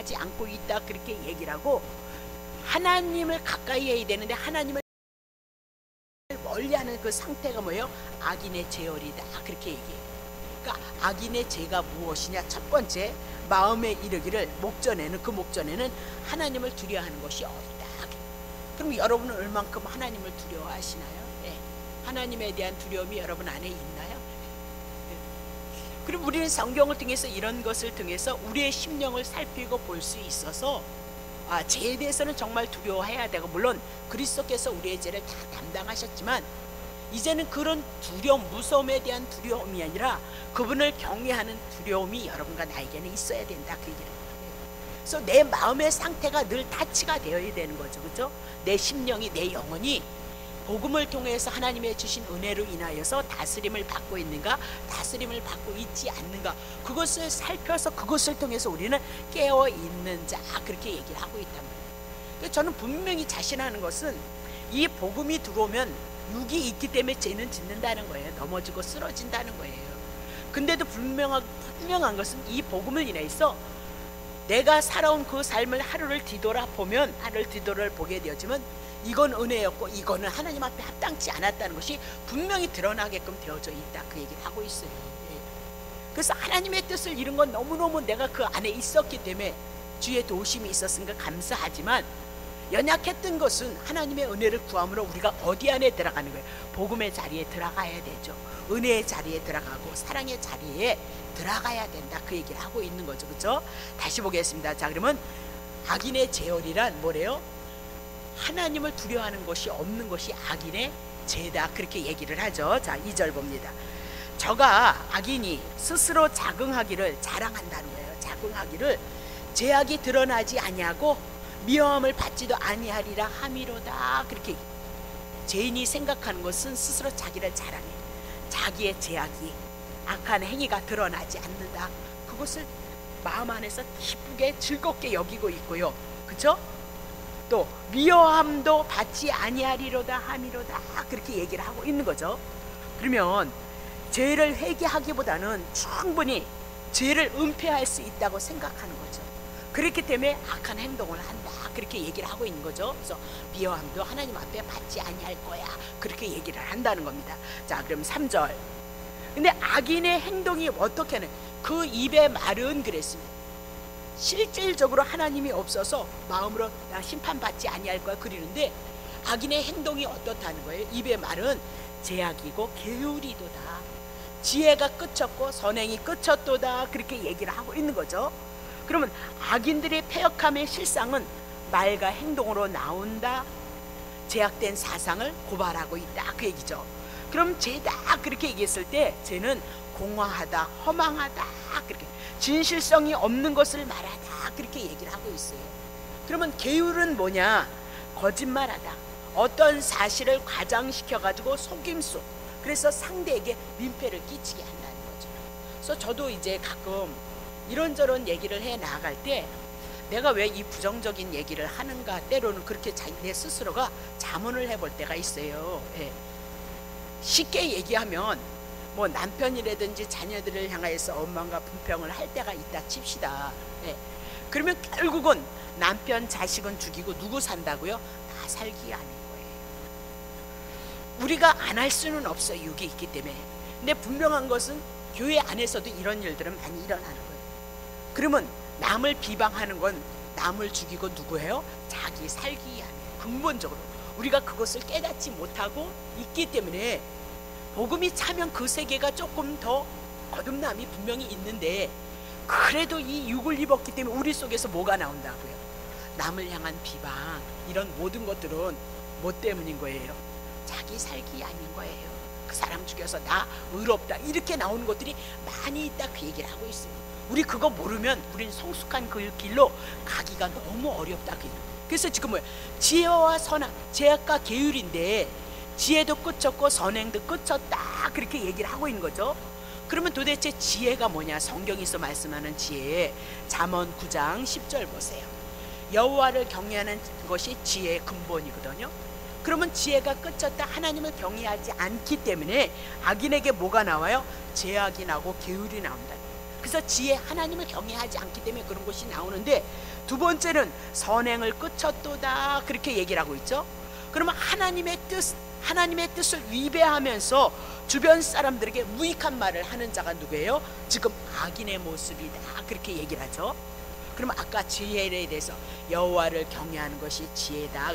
생각하지 않고 있다 그렇게 얘기를 하고, 하나님을 가까이 해야 되는데 하나님을 멀리하는 그 상태가 뭐예요? 악인의 제열이다 그렇게 얘기해요. 그러니까 악인의 죄가 무엇이냐? 첫 번째, 마음에 이르기를 목전에는, 그 목전에는 하나님을 두려워하는 것이 없다. 그럼 여러분은 얼만큼 하나님을 두려워하시나요? 네. 하나님에 대한 두려움이 여러분 안에 있나요? 네. 그리고 우리는 성경을 통해서 이런 것을 통해서 우리의 심령을 살피고 볼 수 있어서 죄에 대해서는 정말 두려워해야 되고, 물론 그리스도께서 우리의 죄를 다 담당하셨지만 이제는 그런 두려움, 무서움에 대한 두려움이 아니라 그분을 경외하는 두려움이 여러분과 나에게는 있어야 된다 그 얘기를 해요. 그래서 내 마음의 상태가 늘 타치가 되어야 되는 거죠. 그렇죠? 내 심령이, 내 영혼이 복음을 통해서 하나님의 주신 은혜로 인하여서 다스림을 받고 있는가, 다스림을 받고 있지 않는가, 그것을 살펴서 그것을 통해서 우리는 깨어 있는 자 그렇게 얘기를 하고 있단 말이에요. 저는 분명히 자신하는 것은 이 복음이 들어오면 육이 있기 때문에 죄는 짓는다는 거예요. 넘어지고 쓰러진다는 거예요. 근데도 분명한 것은 이 복음을 인해서 내가 살아온 그 삶을 하루를 뒤돌아보면, 하루를 뒤돌아보게 되어지면 이건 은혜였고 이거는 하나님 앞에 합당치 않았다는 것이 분명히 드러나게끔 되어져 있다 그 얘기를 하고 있어요. 그래서 하나님의 뜻을 이룬 건 너무너무 내가 그 안에 있었기 때문에 주의 도우심이 있었으니까 감사하지만, 연약했던 것은 하나님의 은혜를 구함으로 우리가 어디 안에 들어가는 거예요? 복음의 자리에 들어가야 되죠. 은혜의 자리에 들어가고 사랑의 자리에 들어가야 된다 그 얘기를 하고 있는 거죠. 그렇죠? 다시 보겠습니다. 자, 그러면 악인의 제열이란 뭐래요? 하나님을 두려워하는 것이 없는 것이 악인의 죄다 그렇게 얘기를 하죠. 자, 2절 봅니다. 저가 악인이 스스로 자긍하기를 자랑한다는 거예요. 자긍하기를 죄악이 드러나지 아니하고 미워함을 받지도 아니하리라 함이로다 그렇게. 죄인이 생각하는 것은 스스로 자기를 자랑해. 자기의 죄악이, 악한 행위가 드러나지 않는다, 그것을 마음 안에서 기쁘게 즐겁게 여기고 있고요. 그렇죠? 또 미워함도 받지 아니하리로다 함이로다 그렇게 얘기를 하고 있는 거죠. 그러면 죄를 회개하기보다는 충분히 죄를 은폐할 수 있다고 생각하는 거죠. 그렇기 때문에 악한 행동을 한다 그렇게 얘기를 하고 있는 거죠. 그래서 미워함도 하나님 앞에 받지 아니할 거야 그렇게 얘기를 한다는 겁니다. 자, 그럼 3절. 근데 악인의 행동이 어떻게 하는, 그 입의 말은 그랬습니다. 실질적으로 하나님이 없어서 마음으로 나 심판받지 아니할 거야 그러는데, 악인의 행동이 어떻다는 거예요? 입의 말은 제약이고 게으리도다, 지혜가 끝없고 선행이 끝없도다 그렇게 얘기를 하고 있는 거죠. 그러면 악인들의 패역함의 실상은 말과 행동으로 나온다, 제약된 사상을 고발하고 있다 그 얘기죠. 그럼 죄다 그렇게 얘기했을 때 죄는 공허하다, 허망하다 그렇게, 진실성이 없는 것을 말하다 그렇게 얘기를 하고 있어요. 그러면 게으른 뭐냐? 거짓말하다, 어떤 사실을 과장시켜가지고 속임수, 그래서 상대에게 민폐를 끼치게 한다는 거죠. 그래서 저도 이제 가끔 이런저런 얘기를 해 나갈 때 내가 왜 이 부정적인 얘기를 하는가, 때로는 그렇게 내 스스로가 자문을 해볼 때가 있어요. 예. 쉽게 얘기하면 뭐 남편이라든지 자녀들을 향해서 원망과 분평을 할 때가 있다 칩시다. 예. 그러면 결국은 남편 자식은 죽이고 누구 산다고요? 다 살기 아닌 거예요. 우리가 안 할 수는 없어요, 육이 있기 때문에. 근데 분명한 것은 교회 안에서도 이런 일들은 많이 일어나는 거예요. 그러면 남을 비방하는 건 남을 죽이고 누구예요? 자기 살기 아니에요. 근본적으로 우리가 그것을 깨닫지 못하고 있기 때문에 복음이 차면 그 세계가 조금 더 거듭남이 분명히 있는데, 그래도 이 육을 입었기 때문에 우리 속에서 뭐가 나온다고요? 남을 향한 비방, 이런 모든 것들은 뭐 때문인 거예요? 자기 살기 아닌 거예요. 그 사람 죽여서 나 의롭다 이렇게 나오는 것들이 많이 있다 그 얘기를 하고 있어요. 우리 그거 모르면 우리는 성숙한 그 길로 가기가 너무 어렵다. 그래서 지금 뭐예요? 지혜와 선악, 제약과 계율인데 지혜도 끝없고 선행도 끝없다 그렇게 얘기를 하고 있는 거죠. 그러면 도대체 지혜가 뭐냐? 성경에서 말씀하는 지혜, 잠언 9장 10절 보세요. 여호와를 경외하는 것이 지혜의 근본이거든요. 그러면 지혜가 끝없다, 하나님을 경외하지 않기 때문에 악인에게 뭐가 나와요? 제약이 나고 계율이 나온다. 그래서 지혜, 하나님을 경외하지 않기 때문에 그런 것이 나오는데, 두 번째는 선행을 끝쳤도다 그렇게 얘기를 하고 있죠. 그러면 하나님의 뜻을 위배하면서 주변 사람들에게 무익한 말을 하는 자가 누구예요? 지금 악인의 모습이다 그렇게 얘기를 하죠. 그러면 아까 지혜에 대해서 여호와를 경외하는 것이 지혜다.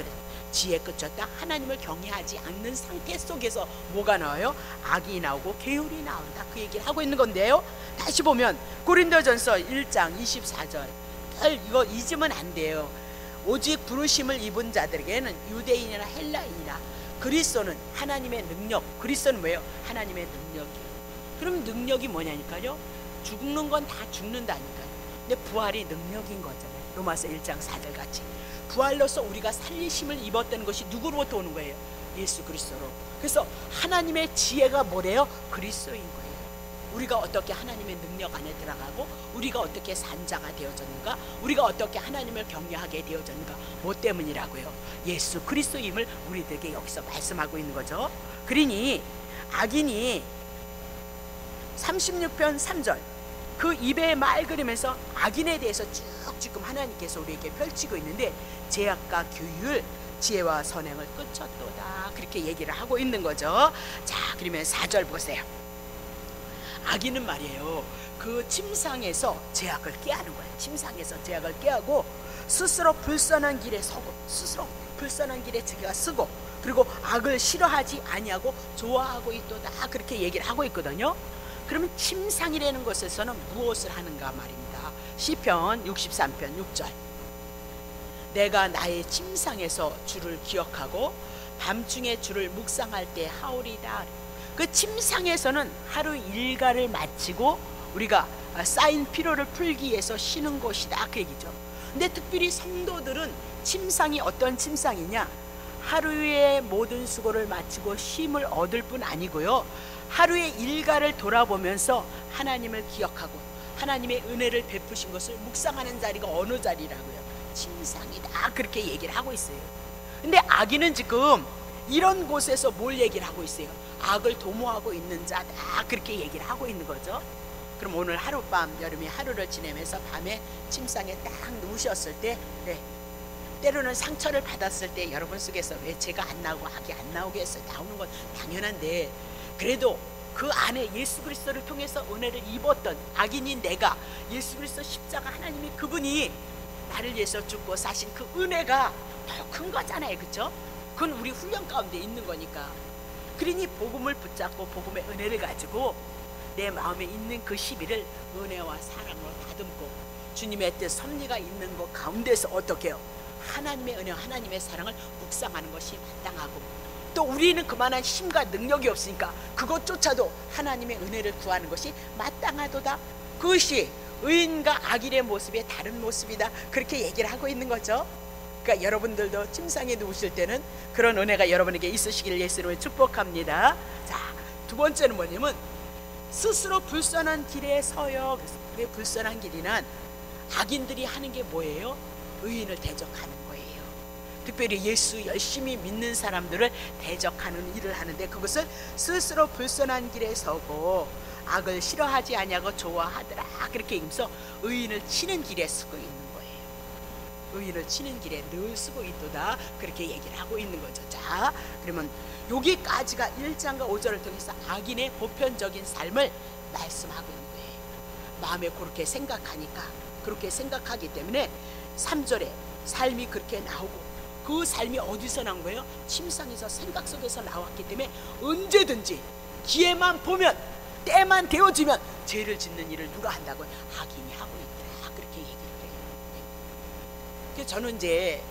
지혜 끝쳤다. 하나님을 경외하지 않는 상태 속에서 뭐가 나와요? 악이 나오고 계율이 나온다 그 얘기를 하고 있는 건데요. 다시 보면 고린도전서 1장 24절 이거 잊으면 안 돼요. 오직 부르심을 입은 자들에게는 유대인이나 헬라인이나 그리스도는 하나님의 능력. 그리스도는 뭐예요? 하나님의 능력이에요. 그럼 능력이 뭐냐니까요? 죽는 건 다 죽는다니까요. 근데 부활이 능력인 거잖아요. 로마서 1장 4절 같이 부활로서 우리가 살리심을 입었다는 것이 누구로부터 오는 거예요? 예수 그리스도로. 그래서 하나님의 지혜가 뭐래요? 그리스도인 거예요. 우리가 어떻게 하나님의 능력 안에 들어가고 우리가 어떻게 산자가 되어졌는가, 우리가 어떻게 하나님을 경외하게 되어졌는가, 뭐 때문이라고요? 예수 그리스도임을 우리들에게 여기서 말씀하고 있는 거죠. 그러니 악인이 36편 3절 그 입의 말 그리면서 악인에 대해서 쭉 지금 하나님께서 우리에게 펼치고 있는데, 죄악과 규율, 지혜와 선행을 끝쳤도다 그렇게 얘기를 하고 있는 거죠. 자, 그러면 4절 보세요. 악인은 말이에요, 그 침상에서 죄악을 깨하는 거예요. 침상에서 죄악을 깨하고 스스로 불선한 길에 서고, 스스로 불선한 길에 자기가 쓰고, 그리고 악을 싫어하지 아니하고 좋아하고 있도다 그렇게 얘기를 하고 있거든요. 그러면 침상이라는 것에서는 무엇을 하는가 말입니다. 시편 63편 6절 내가 나의 침상에서 주를 기억하고 밤중에 주를 묵상할 때 하오리다. 그 침상에서는 하루 일과를 마치고 우리가 쌓인 피로를 풀기 위해서 쉬는 곳이다 그 얘기죠. 근데 특별히 성도들은 침상이 어떤 침상이냐, 하루의 모든 수고를 마치고 쉼을 얻을 뿐 아니고요, 하루의 일과를 돌아보면서 하나님을 기억하고 하나님의 은혜를 베푸신 것을 묵상하는 자리가 어느 자리라고요? 침상이다 그렇게 얘기를 하고 있어요. 근데 악인은 지금 이런 곳에서 뭘 얘기를 하고 있어요? 악을 도모하고 있는 자다 그렇게 얘기를 하고 있는 거죠. 그럼 오늘 하룻밤, 여름이 하루를 지내면서 밤에 침상에 딱 누우셨을 때, 때로는 상처를 받았을 때 여러분 속에서 왜 죄가 안 나오고 악이 안 나오겠어요? 나오는 건 당연한데, 그래도 그 안에 예수 그리스도를 통해서 은혜를 입었던 악인인 내가 예수 그리스도 십자가 하나님이 그분이 나를 위해서 죽고 사신 그 은혜가 더 큰 거잖아요. 그렇죠? 그건 우리 훈련 가운데 있는 거니까. 그러니 복음을 붙잡고 복음의 은혜를 가지고 내 마음에 있는 그 시비를 은혜와 사랑으로 다듬고 주님의 뜻 섭리가 있는 것 가운데서 어떻게 해요? 하나님의 은혜, 하나님의 사랑을 묵상하는 것이 마땅하고, 또 우리는 그만한 힘과 능력이 없으니까 그것조차도 하나님의 은혜를 구하는 것이 마땅하도다. 그것이 의인과 악인의 모습의 다른 모습이다 그렇게 얘기를 하고 있는 거죠. 그러니까 여러분들도 침상에 누우실 때는 그런 은혜가 여러분에게 있으시기를 예수님을 축복합니다. 자, 두 번째는 뭐냐면 스스로 불선한 길에 서요. 그래서 왜 불선한 길이란 악인들이 하는 게 뭐예요? 의인을 대적하는 거예요. 특별히 예수 열심히 믿는 사람들을 대적하는 일을 하는데, 그것을 스스로 불선한 길에 서고 악을 싫어하지 아니하고 좋아하더라 그렇게 얘기하면서 의인을 치는 길에 서고 있는 거예요. 의인을 치는 길에 늘 쓰고 있도다 그렇게 얘기를 하고 있는 거죠. 자, 그러면 여기까지가 1장과 5절을 통해서 악인의 보편적인 삶을 말씀하고 있는 거예요. 마음에 그렇게 생각하니까, 그렇게 생각하기 때문에 3절에 삶이 그렇게 나오고, 그 삶이 어디서 난 거예요? 침상에서 생각 속에서 나왔기 때문에 언제든지 기회만 보면, 때만 되어지면 죄를 짓는 일을 누가 한다고요? 악인이 하고 있더라 그렇게 얘기를 해요. 그래서 저는 이제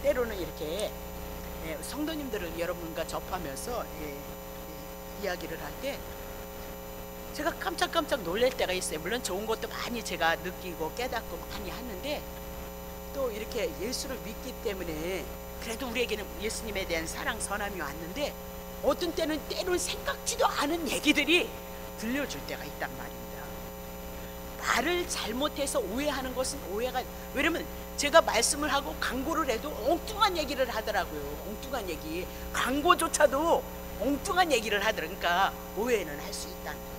때로는 이렇게 성도님들을 여러분과 접하면서 이야기를 할 때 제가 깜짝깜짝 놀랄 때가 있어요. 물론 좋은 것도 많이 제가 느끼고 깨닫고 많이 하는데, 또 이렇게 예수를 믿기 때문에 그래도 우리에게는 예수님에 대한 사랑 선함이 왔는데, 어떤 때는 때로는 생각지도 않은 얘기들이 들려줄 때가 있단 말입니다. 말을 잘못해서 오해하는 것은 오해가, 왜냐면 제가 말씀을 하고 광고를 해도 엉뚱한 얘기를 하더라고요. 엉뚱한 얘기, 광고조차도 엉뚱한 얘기를 하더라고요. 그러니까 오해는 할 수 있다는 거예요.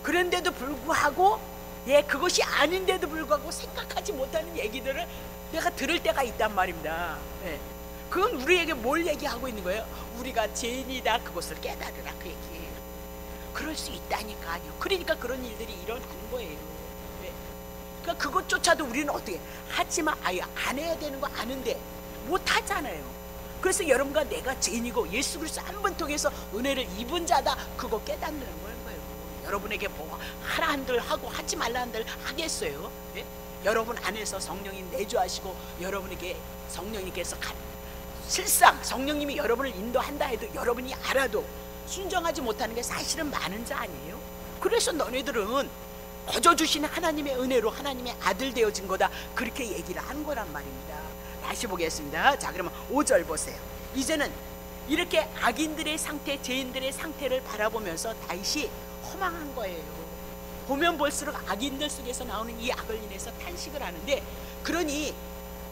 그런데도 불구하고 예, 그것이 아닌데도 불구하고 생각하지 못하는 얘기들을 내가 들을 때가 있단 말입니다. 예. 그건 우리에게 뭘 얘기하고 있는 거예요? 우리가 죄인이다, 그것을 깨달으라, 그 얘기예요. 그럴 수 있다니까요. 그러니까 그런 일들이 일어나는 거예요. 예. 그러니까 그것조차도 우리는 어떻게 하지만 아예 안 해야 되는 거 아는데 못 하잖아요. 그래서 여러분과 내가 죄인이고 예수 그리스도 한 번 통해서 은혜를 입은 자다, 그거 깨닫는 거예요. 여러분에게 뭐 하라 한들 하고 하지 말라 한들 하겠어요? 예? 여러분 안에서 성령이 내주하시고 여러분에게 성령님께서 실상 성령님이 여러분을 인도한다 해도 여러분이 알아도 순종하지 못하는 게 사실은 많은 자 아니에요? 그래서 너네들은 거저 주신 하나님의 은혜로 하나님의 아들 되어진 거다, 그렇게 얘기를 한 거란 말입니다. 다시 보겠습니다. 자, 그러면 5절 보세요. 이제는 이렇게 악인들의 상태, 죄인들의 상태를 바라보면서 다윗이 허망한 거예요. 보면 볼수록 악인들 속에서 나오는 이 악을 인해서 탄식을 하는데, 그러니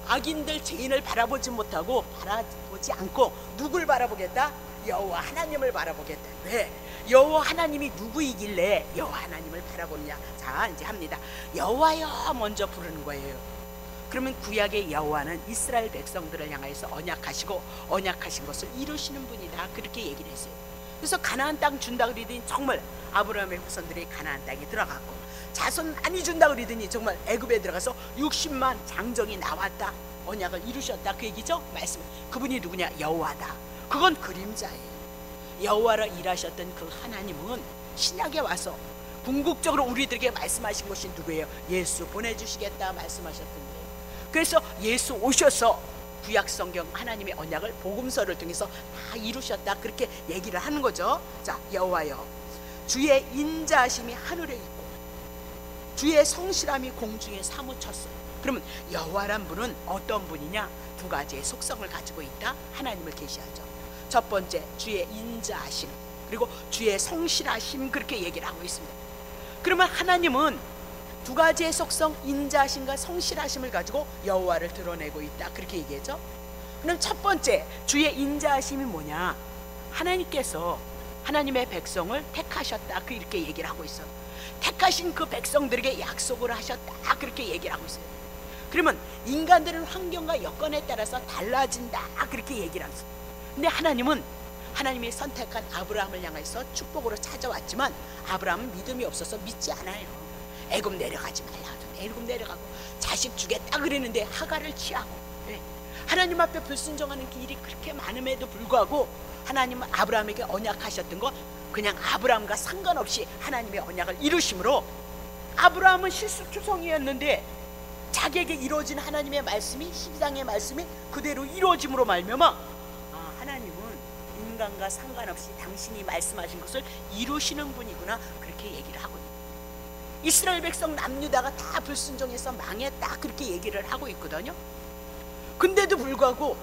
악인들 죄인을 바라보지 못하고 바라보지 않고 누굴 바라보겠다? 여호와 하나님을 바라보겠다. 왜? 여호와 하나님이 누구이길래 여호와 하나님을 바라보느냐? 자, 이제 합니다. 여호와여 먼저 부르는 거예요. 그러면 구약의 여호와는 이스라엘 백성들을 향해서 언약하시고 언약하신 것을 이루시는 분이다, 그렇게 얘기를 했어요. 그래서 가나안 땅 준다 그러더니 정말 아브라함의 후손들이 가나안 땅에 들어갔고, 자손 많이 준다 그러더니 정말 애굽에 들어가서 60만 장정이 나왔다, 언약을 이루셨다, 그 얘기죠. 말씀, 그분이 누구냐? 여호와다. 그건 그림자예요. 여호와로 일하셨던 그 하나님은 신약에 와서 궁극적으로 우리들에게 말씀하신 것이 누구예요? 예수 보내주시겠다 말씀하셨던 거예요. 그래서 예수 오셔서 구약 성경 하나님의 언약을 복음서를 통해서 다 이루셨다, 그렇게 얘기를 하는 거죠. 자, 여호와여, 주의 인자하심이 하늘에 있고 주의 성실함이 공중에 사무쳤어요. 그러면 여호와란 분은 어떤 분이냐? 두 가지의 속성을 가지고 있다, 하나님을 계시하죠. 첫 번째, 주의 인자하심, 그리고 주의 성실하심, 그렇게 얘기를 하고 있습니다. 그러면 하나님은 두 가지의 속성, 인자하심과 성실하심을 가지고 여호와를 드러내고 있다, 그렇게 얘기했죠. 그럼 첫 번째, 주의 인자하심이 뭐냐? 하나님께서 하나님의 백성을 택하셨다, 이렇게 얘기를 하고 있어요. 택하신 그 백성들에게 약속을 하셨다, 그렇게 얘기를 하고 있어요. 그러면 인간들은 환경과 여건에 따라서 달라진다, 그렇게 얘기를 하고 있어요. 근데 하나님은 하나님이 선택한 아브라함을 향해서 축복으로 찾아왔지만 아브라함은 믿음이 없어서 믿지 않아요. 애굽 내려가지 말라 하더니 애굽 내려가고, 자식 주겠다 그랬는데 하갈을 취하고, 하나님 앞에 불순종하는 길이 그렇게 많음에도 불구하고 하나님은 아브라함에게 언약하셨던 거 그냥 아브라함과 상관없이 하나님의 언약을 이루심으로, 아브라함은 실수투성이었는데 자기에게 이루어진 하나님의 말씀이, 12장의 말씀이 그대로 이루어짐으로 말미암아 하나님은 인간과 상관없이 당신이 말씀하신 것을 이루시는 분이구나, 그렇게 얘기를 하고 있습니다. 이스라엘 백성 남유다가 다 불순종해서 망했다, 그렇게 얘기를 하고 있거든요. 근데도 불구하고,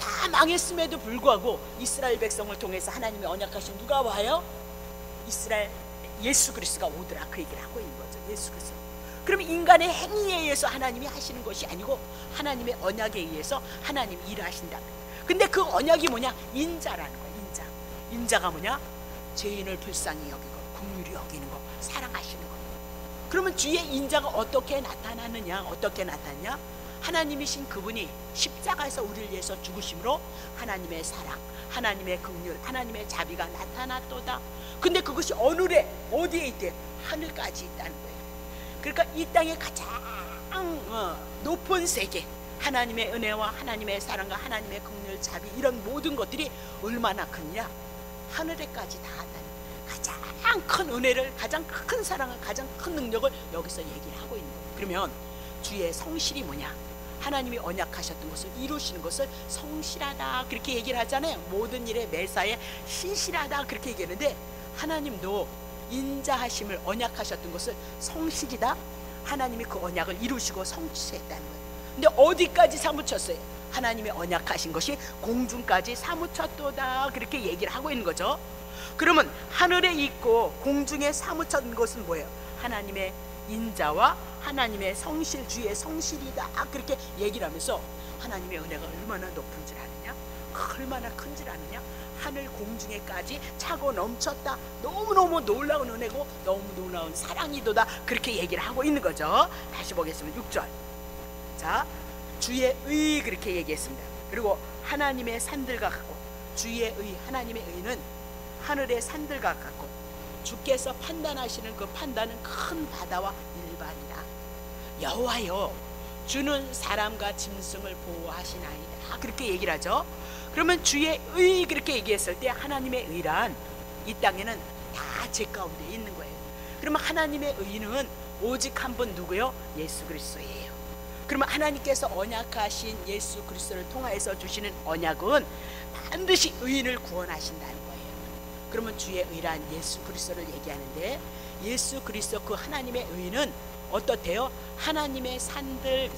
다 망했음에도 불구하고 이스라엘 백성을 통해서 하나님의 언약하신 누가 와요? 이스라엘 예수 그리스도가 오더라, 그 얘기를 하고 있는 거죠. 예수 그리스도. 그럼 인간의 행위에 의해서 하나님이 하시는 것이 아니고 하나님의 언약에 의해서 하나님이 일하신다. 근데 그 언약이 뭐냐? 인자라는 거야. 인자. 인자가 뭐냐? 죄인을 불쌍히 여기고 긍휼히 여기는 거, 사랑하시는 거. 그러면 주의 인자가 어떻게 나타나느냐? 어떻게 나타나냐? 하나님이신 그분이 십자가에서 우리를 위해서 죽으심으로 하나님의 사랑, 하나님의 긍휼, 하나님의 자비가 나타났도다. 근데 그것이 어느래, 어디에 있대? 하늘까지 있다는 거예요. 그러니까 이 땅의 가장 높은 세계, 하나님의 은혜와 하나님의 사랑과 하나님의 긍휼, 자비, 이런 모든 것들이 얼마나 크냐? 하늘에까지 닿았다는 가장 큰 은혜를, 가장 큰 사랑을, 가장 큰 능력을 여기서 얘기를 하고 있는 거예요. 그러면 주의 성실이 뭐냐? 하나님이 언약하셨던 것을 이루시는 것을 성실하다, 그렇게 얘기를 하잖아요. 모든 일에 매사에 신실하다, 그렇게 얘기하는데 하나님도 인자하심을, 언약하셨던 것을 성실이다, 하나님이 그 언약을 이루시고 성취했다는 거예요. 근데 어디까지 사무쳤어요? 하나님의 언약하신 것이 공중까지 사무쳤도다, 그렇게 얘기를 하고 있는 거죠. 그러면 하늘에 있고 공중에 사무쳤던 것은 뭐예요? 하나님의 인자와 하나님의 성실, 주의 성실이다, 그렇게 얘기를 하면서 하나님의 은혜가 얼마나 높은 줄 아느냐? 얼마나 큰줄 아느냐? 하늘 공중에까지 차고 넘쳤다. 너무너무 놀라운 은혜고 너무 놀라운 사랑이도다. 그렇게 얘기를 하고 있는 거죠. 다시 보겠습니다. 6절. 자, 주의 의 그렇게 얘기했습니다. 그리고 하나님의 산들과 같고, 주의 의, 하나님의 의는 하늘의 산들과 같고, 주께서 판단하시는 그 판단은 큰 바다와 일반이라. 여호와여, 주는 사람과 짐승을 보호하시나이다. 그렇게 얘기를 하죠. 그러면 주의 의 그렇게 얘기했을 때 하나님의 의란 이 땅에는 다 제 가운데 있는 거예요. 그러면 하나님의 의는 오직 한 분 누구요? 예수 그리스도예요. 그러면 하나님께서 언약하신 예수 그리스도를 통하여서 주시는 언약은 반드시 의인을 구원하신다는 거예요. 그러면 주의 의란 예수 그리스도를 얘기하는데, 예수 그리스도 그 하나님의 의는 어떻대요? 하나님의 산들.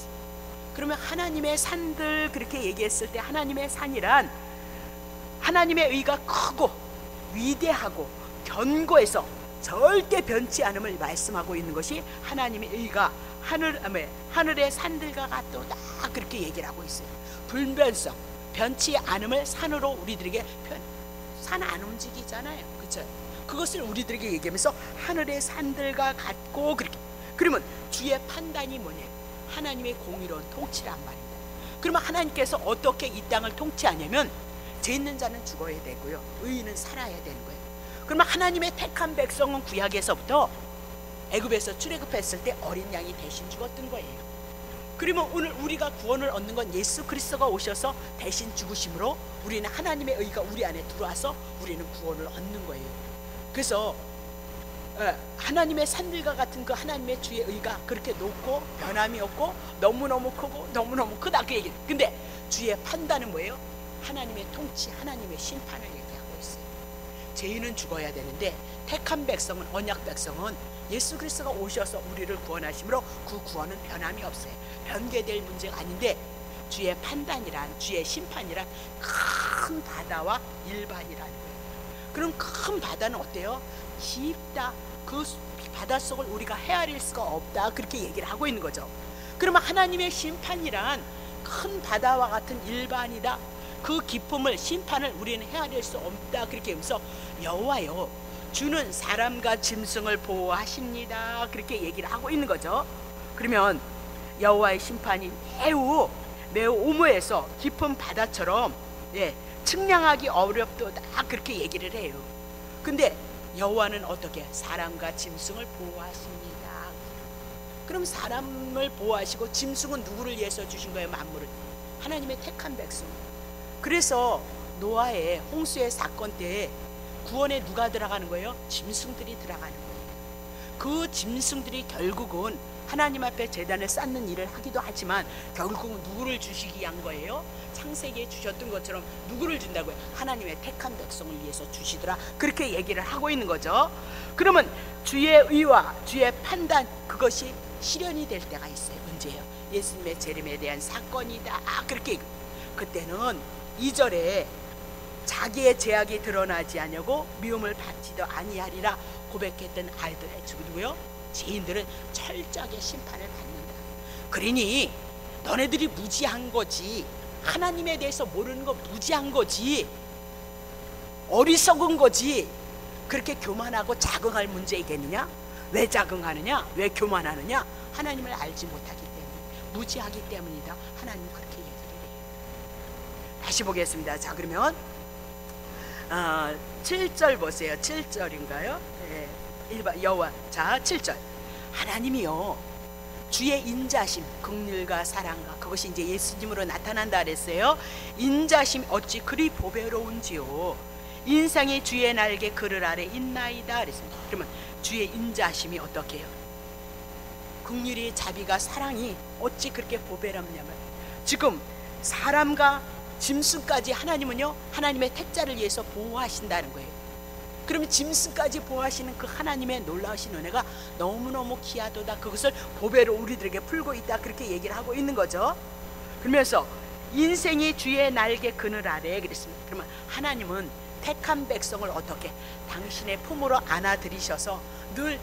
그러면 하나님의 산들 그렇게 얘기했을 때 하나님의 산이란 하나님의 의가 크고 위대하고 견고해서 절대 변치 않음을 말씀하고 있는 것이 하나님의 의가 하늘의 산들과 같도다. 그렇게 얘기를 하고 있어요. 불변성, 변치 않음을 산으로 우리들에게 산 안 움직이잖아요. 그렇죠? 그것을 우리들에게 얘기하면서 하늘의 산들과 같고 그렇게. 그러면 주의 판단이 뭐냐? 하나님의 공의로운 통치란 말입니다. 그러면 하나님께서 어떻게 이 땅을 통치하냐면, 죄 있는 자는 죽어야 되고요, 의인은 살아야 되는 거예요. 그러면 하나님의 택한 백성은 구약에서부터 애굽에서 출애굽했을 때 어린 양이 대신 죽었던 거예요. 그러면 오늘 우리가 구원을 얻는 건 예수 그리스도가 오셔서 대신 죽으심으로 우리는 하나님의 의가 우리 안에 들어와서 우리는 구원을 얻는 거예요. 그래서 하나님의 산들과 같은 그 하나님의 주의 의가 그렇게 높고 변함이 없고 너무너무 크고 너무너무 크다 그 얘기. 근데 주의 판단은 뭐예요? 하나님의 통치, 하나님의 심판을 얘기하고 있어요. 죄인은 죽어야 되는데 택한 백성은, 언약 백성은 예수 그리스도가 오셔서 우리를 구원하심으로 그 구원은 변함이 없어요. 변개될 문제가 아닌데, 주의 판단이란, 주의 심판이란 큰 바다와 일반이라는 거예요. 그럼 큰 바다는 어때요? 깊다. 그 바닷속을 우리가 헤아릴 수가 없다. 그렇게 얘기를 하고 있는 거죠. 그러면 하나님의 심판이란 큰 바다와 같은 일반이다. 그 깊음을, 심판을 우리는 헤아릴 수 없다. 그렇게 하면서 여호와여, 주는 사람과 짐승을 보호하십니다. 그렇게 얘기를 하고 있는 거죠. 그러면 여호와의 심판이 매우 오묘해서 깊은 바다처럼 측량하기 어렵도다. 그렇게 얘기를 해요. 근데 여호와는 어떻게? 사람과 짐승을 보호하십니다. 그럼 사람을 보호하시고 짐승은 누구를 위해서 주신 거예요? 만물을. 하나님의 택한 백성. 그래서 노아의 홍수의 사건 때 구원에 누가 들어가는 거예요? 짐승들이 들어가는 거예요. 그 짐승들이 결국은 하나님 앞에 제단을 쌓는 일을 하기도 하지만 결국은 누구를 주시기 위한 거예요? 창세기에 주셨던 것처럼 누구를 준다고요? 하나님의 택한 백성을 위해서 주시더라. 그렇게 얘기를 하고 있는 거죠. 그러면 주의 의와 주의 판단, 그것이 실현이 될 때가 있어요. 언제예요? 예수님의 재림에 대한 사건이다. 그렇게. 그때는 2절에 자기의 죄악이 드러나지 아니하고 미움을 받지도 아니하리라 고백했던 아이들의 누구요? 죄인들은 철저하게 심판을 받는다. 그러니 너네들이 무지한 거지, 하나님에 대해서 모르는 거 무지한 거지, 어리석은 거지, 그렇게 교만하고 자긍할 문제이겠느냐? 왜 자긍하느냐? 왜 교만하느냐? 하나님을 알지 못하기 때문에, 무지하기 때문이다. 하나님 그렇게 얘기를 해요. 다시 보겠습니다. 자, 그러면 7절 보세요. 7절인가요? 여호와. 자, 7절. 하나님이요, 주의 인자심, 긍휼과 사랑과, 그것이 이제 예수님으로 나타난다 그랬어요. 인자심 어찌 그리 보배로운지요. 인상이 주의 날개 그늘 아래 있나이다 그랬습니다. 그러면 주의 인자심이 어떻게 해요? 긍휼이, 자비가, 사랑이 어찌 그렇게 보배롭냐면, 지금 사람과 짐승까지 하나님은요, 하나님의 택자를 위해서 보호하신다는 거예요. 그러면 짐승까지 보호하시는 그 하나님의 놀라우신 은혜가 너무너무 귀하도다. 그것을 보배로 우리들에게 풀고 있다. 그렇게 얘기를 하고 있는 거죠. 그러면서 인생이 주의 날개 그늘 아래 그랬습니다. 그러면 하나님은 택한 백성을 어떻게? 당신의 품으로 안아들이셔서 늘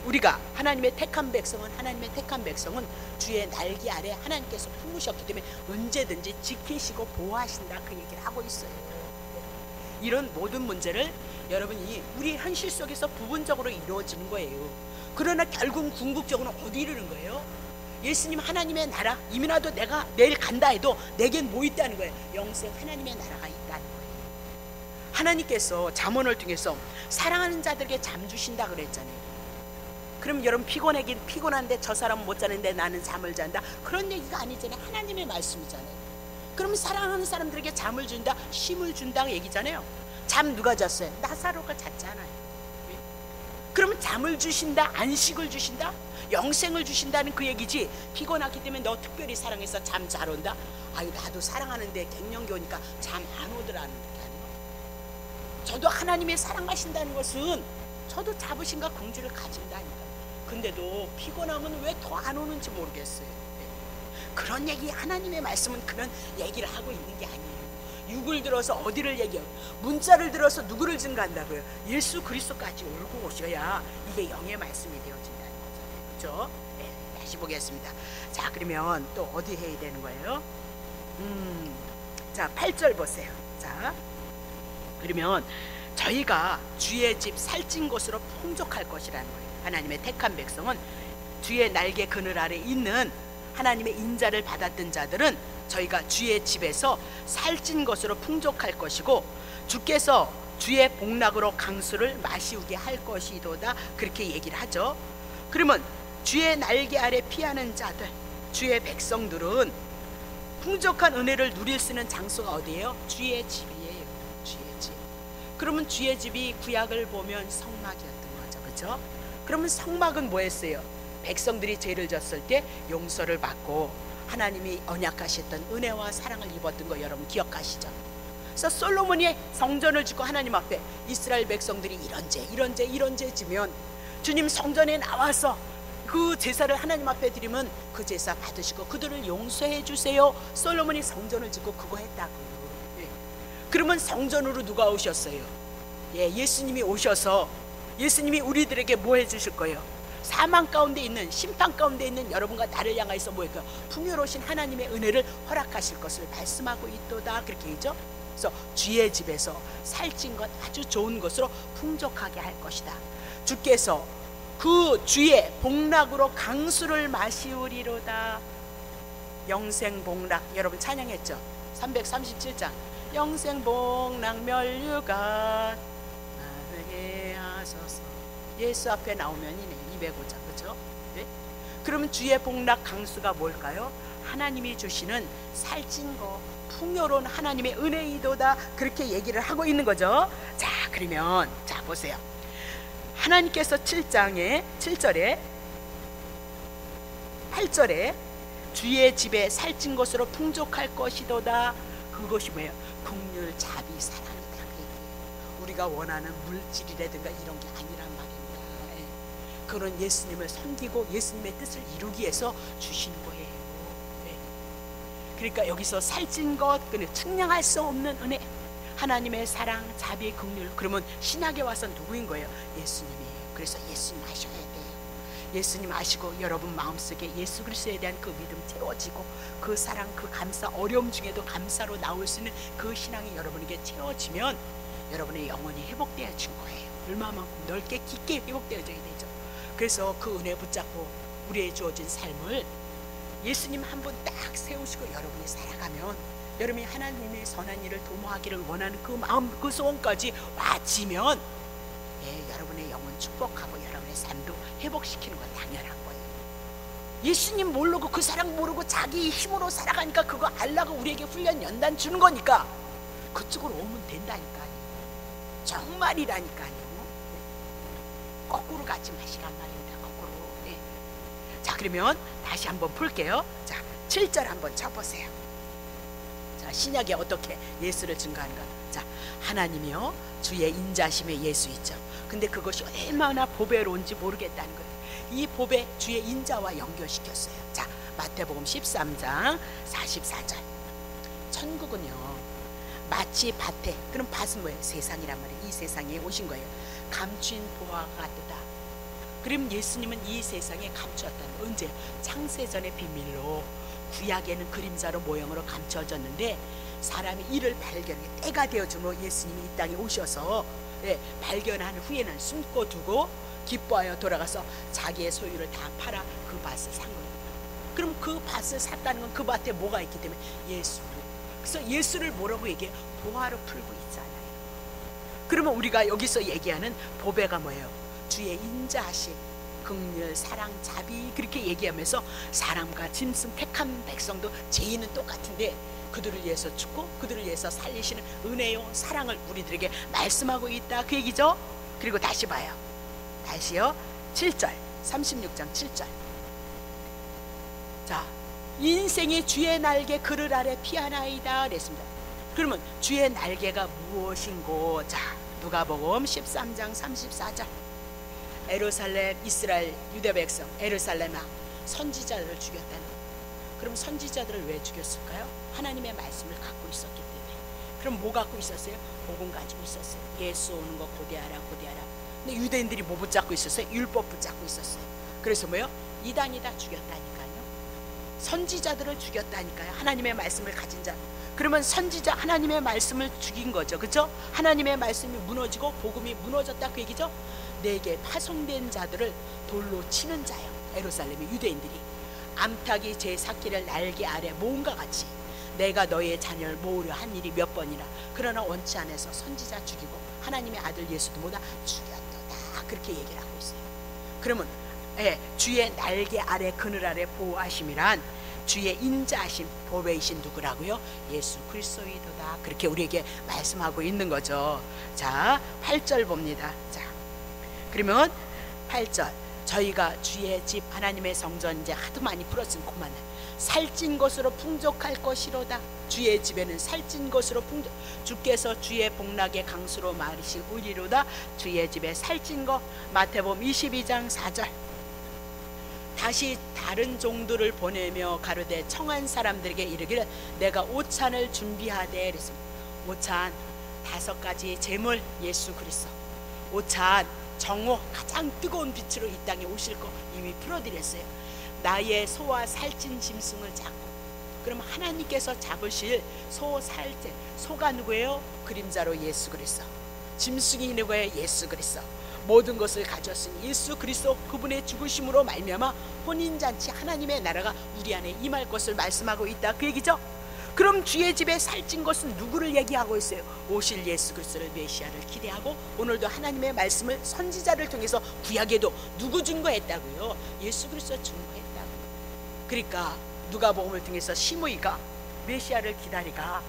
우리가 하나님의 택한 백성은 주의 날개 아래 하나님께서 품으셨기 때문에 언제든지 지키시고 보호하신다, 그 얘기를 하고 있어요. 이런 모든 문제를 여러분이 우리 현실 속에서 부분적으로 이루어지는 거예요. 그러나 결국 궁극적으로 어디 이르는 거예요? 예수님 하나님의 나라, 이민아도 내가 내일 간다 해도 내겐 뭐 있다는 거예요? 영생 하나님의 나라가 있다는 거예요. 하나님께서 잠언을 통해서 사랑하는 자들에게 잠 주신다 그랬잖아요. 그럼 여러분 피곤한데 저 사람은 못 자는데 나는 잠을 잔다, 그런 얘기가 아니잖아요. 하나님의 말씀이잖아요. 그럼 사랑하는 사람들에게 잠을 준다, 쉼을 준다고 얘기잖아요. 잠 누가 잤어요? 나사로가 잤잖아요. 그러면 잠을 주신다, 안식을 주신다, 영생을 주신다는 그 얘기지. 피곤하기 때문에 너 특별히 사랑해서 잠 잘 온다? 아유, 나도 사랑하는데 갱년기 오니까 잠 안 오더라는 게 아니에요. 저도 하나님의 사랑하신다는 것은 저도 자부심과 긍지를 가진다니까. 근데도 피곤하면 왜 더 안 오는지 모르겠어요. 그런 얘기, 하나님의 말씀은 그런 얘기를 하고 있는 게 아니에요. 육을 들어서 어디를 얘기해요? 문자를 들어서 누구를 증가한다고요? 예수 그리스도까지 올고 오셔야 이게 영의 말씀이 되어진다는 거잖아요. 그렇죠? 네, 다시 보겠습니다. 자, 그러면 또 어디 해야 되는 거예요? 자, 8절 보세요. 자, 그러면 저희가 주의 집 살찐 곳으로 풍족할 것이라는 거예요. 하나님의 택한 백성은 주의 날개 그늘 아래 있는 하나님의 인자를 받았던 자들은 저희가 주의 집에서 살찐 것으로 풍족할 것이고, 주께서 주의 복락으로 강수를 마시우게 할 것이도다, 그렇게 얘기를 하죠. 그러면 주의 날개 아래 피하는 자들, 주의 백성들은 풍족한 은혜를 누릴 수 있는 장소가 어디예요? 주의 집이에요. 주의 집. 그러면 주의 집이 구약을 보면 성막이었던 거죠. 그렇죠? 그러면 성막은 뭐였어요? 백성들이 죄를 졌을 때 용서를 받고 하나님이 언약하셨던 은혜와 사랑을 입었던 거 여러분 기억하시죠? 그래서 솔로몬이 성전을 짓고 하나님 앞에 이스라엘 백성들이 이런 죄 지면 주님 성전에 나와서 그 제사를 하나님 앞에 드리면 그 제사 받으시고 그들을 용서해 주세요. 솔로몬이 성전을 짓고 그거 했다고요. 예. 그러면 성전으로 누가 오셨어요? 예, 예수님이 오셔서 예수님이 우리들에게 뭐 해주실 거예요? 사망 가운데 있는, 심판 가운데 있는 여러분과 나를 향해서 뭐예요? 풍요로우신 하나님의 은혜를 허락하실 것을 말씀하고 있도다, 그렇게 얘기죠. 그래서 주의 집에서 살찐 것, 아주 좋은 것으로 풍족하게 할 것이다. 주께서 그 주의 복락으로 강수를 마시우리로다. 영생 복락, 여러분 찬양했죠? 337장 영생 복락 면류관 나에게 하소서. 예수 앞에 나오면이네 205장, 그렇죠? 네? 그러면 주의 복락 강수가 뭘까요? 하나님이 주시는 살찐 거, 풍요로운 하나님의 은혜이도다, 그렇게 얘기를 하고 있는 거죠. 자, 그러면 자 보세요. 하나님께서 7장에 7절에 8절에 주의 집에 살찐 것으로 풍족할 것이도다. 그것이 뭐예요? 긍휼, 자비, 사랑이다, 그 얘기예요. 우리가 원하는 물질이라든가 이런 게 아니란 말입니다. 예. 그런 예수님을 섬기고 예수님의 뜻을 이루기 위해서 주신 거예요. 예. 그러니까 여기서 살찐 것, 측량할 수 없는 은혜, 하나님의 사랑, 자비, 긍휼. 그러면 신약에 와서 누구인 거예요? 예수님이에요. 그래서 예수님 아셔야 돼요. 예수님 아시고 여러분 마음속에 예수 그리스도에 대한 그 믿음 채워지고 그 사랑, 그 감사, 어려움 중에도 감사로 나올 수 있는 그 신앙이 여러분에게 채워지면 여러분의 영혼이 회복되어진 거예요. 얼마만큼 넓게 깊게 회복되어져야 되죠. 그래서 그 은혜 붙잡고 우리의 주어진 삶을 예수님 한 분 딱 세우시고 여러분이 살아가면 여러분이 하나님의 선한 일을 도모하기를 원하는 그 마음, 그 소원까지 와지면 예, 여러분의 영혼 축복하고 여러분의 삶도 회복시키는 건 당연한 거예요. 예수님 모르고 그 사랑 모르고 자기 힘으로 살아가니까 그거 알라고 우리에게 훈련 연단 주는 거니까 그쪽으로 오면 된다니까요. 정말이라니까요. 거꾸로 가지 마시란 말입니다. 거꾸로. 네. 자, 그러면 다시 한번 풀게요. 자, 7절 한번 쳐보세요. 자, 신약에 어떻게 예수를 증거하는가? 자, 하나님이요 주의 인자심의 예수 있죠. 근데 그것이 얼마나 보배로운지 모르겠다는 거예요. 이 보배 주의 인자와 연결시켰어요. 자, 마태복음 13장 44절. 천국은요 마치 밭에, 그럼 밭은 뭐예요? 세상이란 말이에요. 이 세상에 오신 거예요. 감춘 보화가 같도다. 그럼 예수님은 이 세상에 감추었다는, 언제? 창세전의 비밀로, 구약에는 그림자로 모형으로 감춰졌는데 사람이 이를 발견하게 때가 되어주므로 예수님이 이 땅에 오셔서 발견한 후에는 숨고 두고 기뻐하여 돌아가서 자기의 소유를 다 팔아 그 밭을 산 거예요. 그럼 그 밭을 샀다는 건 그 밭에 뭐가 있기 때문에 예수를, 그래서 예수를 뭐라고 얘기해? 보화로 풀고 있잖아요. 그러면 우리가 여기서 얘기하는 보배가 뭐예요? 주의 인자하심, 긍휼, 사랑, 자비, 그렇게 얘기하면서 사람과 짐승 택한 백성도 죄인은 똑같은데 그들을 위해서 죽고 그들을 위해서 살리시는 은혜요 사랑을 우리들에게 말씀하고 있다, 그 얘기죠. 그리고 다시 봐요. 다시요. 7절, 36장 7절. 자, 인생이 주의 날개 그늘 아래 피하나이다 그랬습니다. 그러면 주의 날개가 무엇인고? 자, 누가복음 13장 34절. 예루살렘, 이스라엘 유대 백성 예루살렘아, 선지자들을 죽였다는. 그럼 선지자들을 왜 죽였을까요? 하나님의 말씀을 갖고 있었기 때문에. 그럼 뭐 갖고 있었어요? 복음 가지고 있었어요. 예수 오는 거 고대하라 고대하라. 근데 유대인들이 뭐 붙잡고 있었어요? 율법 붙잡고 있었어요. 그래서 뭐요? 이단이다 죽였다니까요. 선지자들을 죽였다니까요. 하나님의 말씀을 가진 자. 그러면 선지자, 하나님의 말씀을 죽인 거죠. 그렇죠? 하나님의 말씀이 무너지고 복음이 무너졌다, 그 얘기죠. 내게 파송된 자들을 돌로 치는 자요. 예루살렘의 유대인들이 암탉이 제 새끼를 날개 아래 모음과 같이 내가 너의 자녀를 모으려 한 일이 몇 번이나, 그러나 원치 않아서 선지자 죽이고 하나님의 아들 예수도 모두 죽였도다, 그렇게 얘기를 하고 있어요. 그러면 주의 날개 아래 그늘 아래 보호하심이란 주의 인자하심 보배이신 누구라고요? 예수 그리스도이도다, 그렇게 우리에게 말씀하고 있는 거죠. 자, 8절 봅니다. 자, 그러면 8절, 저희가 주의 집 하나님의 성전 이제 하도 많이 풀었으니 그만, 살찐 것으로 풍족할 것이로다. 주의 집에는 살찐 것으로 풍족, 주께서 주의 복락의 강수로 마르실 우리로다. 주의 집에 살찐 것. 마태복음 22장 4절. 다시 다른 종들을 보내며 가로되 청한 사람들에게 이르기를 내가 오찬을 준비하되 그랬습니다. 오찬 5가지 제물, 예수 그리스도. 오찬 정오, 가장 뜨거운 빛으로 이 땅에 오실 거 이미 풀어드렸어요. 나의 소와 살찐 짐승을 잡고. 그럼 하나님께서 잡으실 소, 살찐 소가 누구예요? 그림자로 예수 그리스도. 짐승이 누구예요? 예수 그리스도. 모든 것을 가졌으니 예수 그리스도 그분의 죽으심으로 말미암아 혼인잔치 하나님의 나라가 우리 안에 임할 것을 말씀하고 있다, 그 얘기죠. 그럼 주의 집에 살찐 것은 누구를 얘기하고 있어요? 오실 예수 그리스도를, 메시아를 기대하고 오늘도 하나님의 말씀을 선지자를 통해서 구약에도 누구 증거했다고요? 예수 그리스도 증거했다고요. 그러니까 누가복음을 통해서 시므이가 메시아를 기다리가,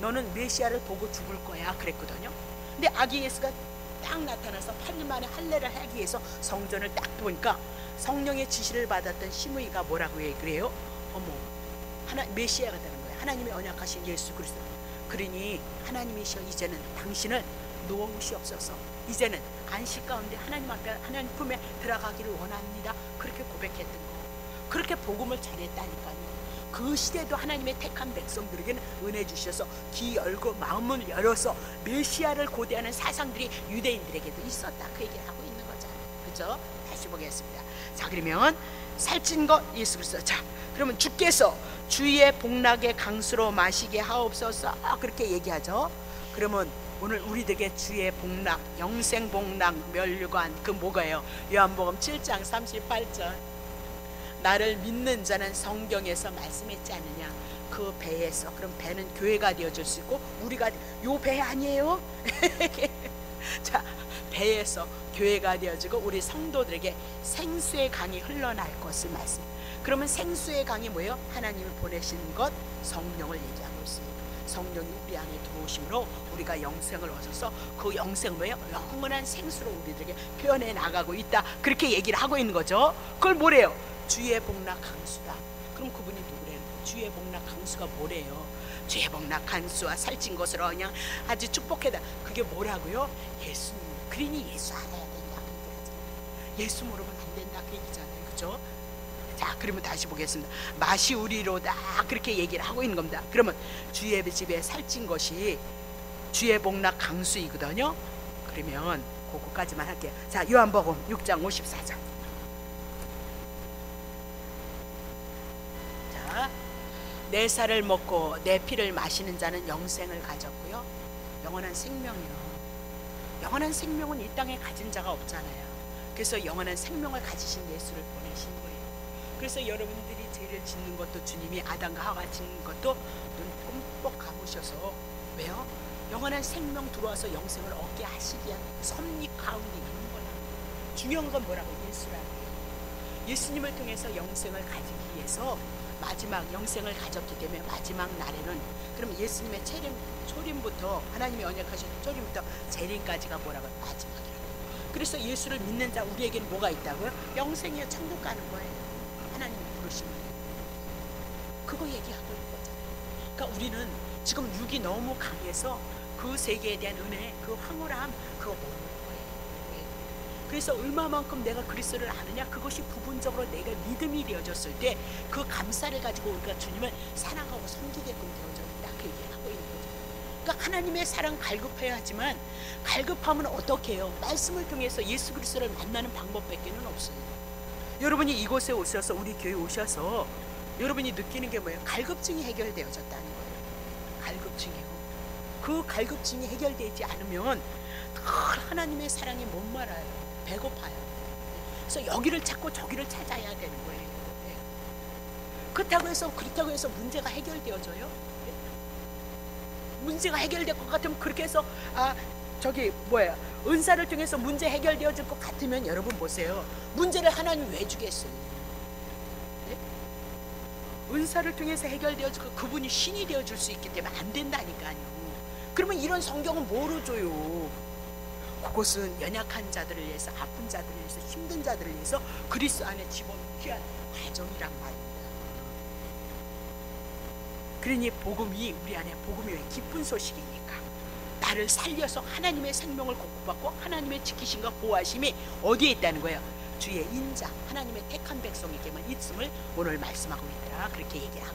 너는 메시아를 보고 죽을 거야 그랬거든요. 근데 아기 예수가 딱 나타나서 8일 만에 할례를 하기 위해서 성전을 딱 보니까 성령의 지시를 받았던 시므이가 뭐라고 그래요? 어머, 메시아가 되는 거예요. 하나님의 언약하신 예수 그리스도. 그러니 하나님이시여 이제는 당신을 놓으시옵소서. 이제는 안식 가운데 하나님 앞에, 하나님 품에 들어가기를 원합니다. 그렇게 고백했던 거. 그렇게 복음을 전했다니까요. 그 시대도 하나님의 택한 백성들에게는 은혜 주셔서 귀 열고 마음을 열어서 메시아를 고대하는 사상들이 유대인들에게도 있었다, 그 얘기를 하고 있는 거잖아요. 그렇죠? 다시 보겠습니다. 자, 그러면 살찐 것 예수 그리스도. 자, 그러면 주께서 주의 복락의 강수로 마시게 하옵소서, 그렇게 얘기하죠. 그러면 오늘 우리들에게 주의 복락, 영생 복락, 멸류관, 그 뭐가요? 요한복음 7장 38절. 나를 믿는 자는 성경에서 말씀했지 않느냐, 그 배에서. 그럼 배는 교회가 되어줄 수 있고, 우리가 요 배 아니에요? 자, 배에서 교회가 되어지고 우리 성도들에게 생수의 강이 흘러날 것을 말씀. 그러면 생수의 강이 뭐예요? 하나님을 보내신 것, 성령을 얘기하고 있어요. 성령이 우리 안에 들어오심으로 우리가 영생을 얻어서 그 영생을 뭐예요? 영원한 생수로 우리들에게 표현해 나가고 있다, 그렇게 얘기를 하고 있는 거죠. 그걸 뭐래요? 주의 복락 강수다. 그럼 그분이 누구래요? 주의 복락 강수가 뭐래요? 주의 복락 강수와 살찐 것으로 그냥 아주 축복해다. 그게 뭐라고요? 예수님. 그러니 예수 알아야 된다, 그 얘기하잖아요. 예수 모르면 안 된다, 그 얘기잖아요. 그죠? 자, 그러면 다시 보겠습니다. 맛이 우리로다, 그렇게 얘기를 하고 있는 겁니다. 그러면 주의 집에 살찐 것이 주의 복락 강수이거든요. 그러면 그거까지만 할게요. 자, 요한복음 6장 54절. 내 살을 먹고 내 피를 마시는 자는 영생을 가졌고요. 영원한 생명이요. 영원한 생명은 이 땅에 가진 자가 없잖아요. 그래서 영원한 생명을 가지신 예수를 보내신 거예요. 그래서 여러분들이 죄를 짓는 것도 주님이 아담과 하와가 짓는 것도 눈 끔뻑 감으셔서 왜요? 영원한 생명 들어와서 영생을 얻게 하시기 위한 섭리 가운데 있는 거라고. 중요한 건 뭐라고? 예수라고. 예수님을 통해서 영생을 가지기 위해서 마지막 영생을 가졌기 때문에 마지막 날에는 그럼 예수님의 초림부터 하나님이 언약하신 초림부터 재림까지가 뭐라고요? 마지막이라고. 그래서 예수를 믿는 자 우리에게는 뭐가 있다고요? 영생이요. 천국 가는 거예요. 하나님이 부르시면 그거 얘기하고 있는 거잖아요. 그러니까 우리는 지금 육이 너무 강해서 그 세계에 대한 은혜, 그 황홀함 그거 모르는 거예요. 그래서 얼마만큼 내가 그리스도를 아느냐 그것이 부분적으로 내가 믿음이 되어졌을 때 그 감사를 가지고 우리가 주님을 사랑하고 섬기게끔 되어져 있다 그 얘기를 하고 있는 거죠. 그러니까 하나님의 사랑 갈급해야 하지만 갈급하면 어떻게 해요? 말씀을 통해서 예수 그리스도를 만나는 방법밖에는 없어요. 여러분이 이곳에 오셔서 우리 교회 오셔서 여러분이 느끼는 게 뭐예요? 갈급증이 해결되어졌다는 거예요. 갈급증이요. 그 갈급증이 해결되지 않으면 하나님의 사랑이 못 말아요. 배고파요. 그래서 여기를 찾고 저기를 찾아야 되는 거예요. 네. 그렇다고 해서 문제가 해결되어져요? 네. 문제가 해결될 것 같으면 그렇게 해서 은사를 통해서 문제 해결되어질 것 같으면 여러분 보세요. 문제를 하나님 왜 주겠어요? 네? 은사를 통해서 해결되어지고 그분이 신이 되어줄 수 있기 때문에 안 된다니까요. 그러면 이런 성경은 뭐로 줘요? 그것은 연약한 자들을 위해서, 아픈 자들을 위해서, 힘든 자들을 위해서 그리스도 안에 집어넣기 위한 과정이란 말입니다. 그러니 복음이 우리 안에 복음이 왜 기쁜 소식이니까 나를 살려서 하나님의 생명을 공급받고 하나님의 지키심과 보호하심이 어디에 있다는 거예요? 주의 인자, 하나님의 택한 백성에게만 있음을 오늘 말씀하고 있더라. 그렇게 얘기하고